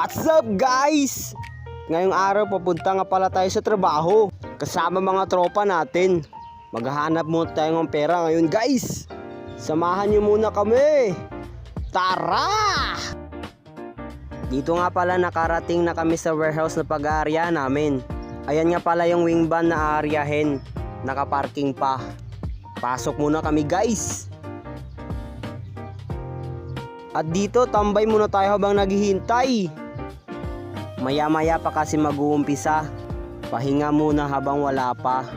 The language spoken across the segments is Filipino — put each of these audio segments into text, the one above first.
What's up guys? Ngayong araw papunta nga pala tayo sa trabaho kasama mga tropa natin. Maghahanap muna tayo ng pera ngayon guys. Samahan niyo muna kami. Tara! Dito nga pala nakarating na kami sa warehouse na pag-aarya namin. Ayan nga pala yung wing van na aaryahin. Nakaparking pa. Pasok muna kami guys. At dito tambay muna tayo habang naghihintay. Maya-maya pa kasi mag-uumpisa. Pahinga muna habang wala pa.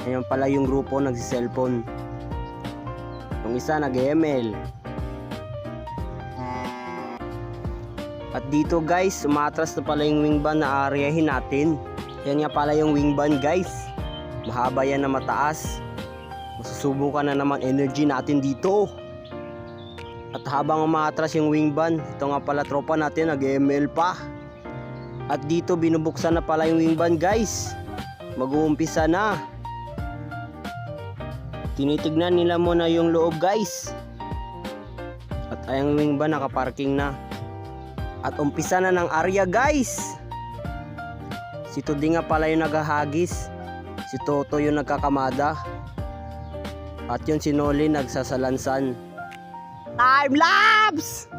Ayan pala yung grupo nagsi-cellphone. Yung isa nag-ML. At dito guys, umatras na pala yung wing van na aaryahin natin. Yan nga pala yung wing van guys. Mahaba yan na mataas. Masusubukan na naman energy natin dito. At habang umatras yung wing van, ito nga pala tropa natin nag-ML pa. At dito binubuksan na pala yung wing van guys. Mag-uumpisa na. Tinitignan nila muna yung loob guys. At ayang wing van nakaparking na. At umpisa na ng area guys. Si Tudi nga pala yung naghahagis. Si Toto yung nagkakamada. At yun si Noli nagsasalansan. Time lapse!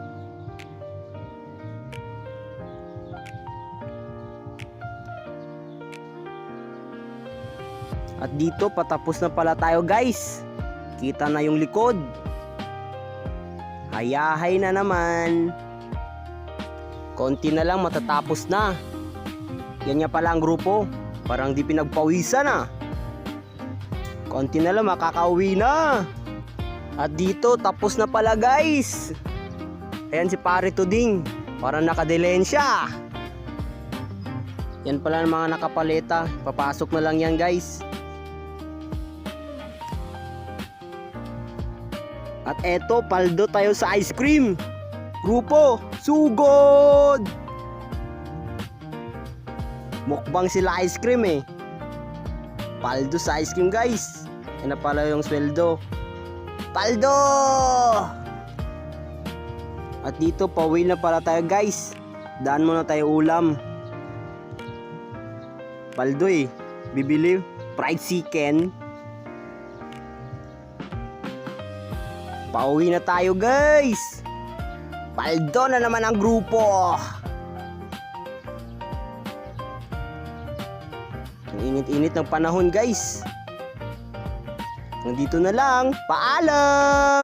At dito patapos na pala tayo guys. Kita na yung likod. Hayahay na naman. Konti na lang matatapos na. Yan nga pala ang grupo. Parang di pinagpawisan na. Konti na lang makakauwi na. At dito tapos na pala guys. Ayan si Pare Tuding. Parang nakadilensya. Yan pala ang mga nakapaleta. Papasok na lang yan guys. At eto, paldo tayo sa ice cream. Grupo, sugod! Mukbang sila ice cream eh. Paldo sa ice cream guys. Yan na pala yung sweldo. Paldo! At dito, pauwi na pala tayo guys. Daan muna tayo ulam. Paldo eh. Bibili fried chicken. Pauwi na tayo guys. Paldo na naman ang grupo. Ang init-init ng panahon guys. Nandito na lang. Paalam!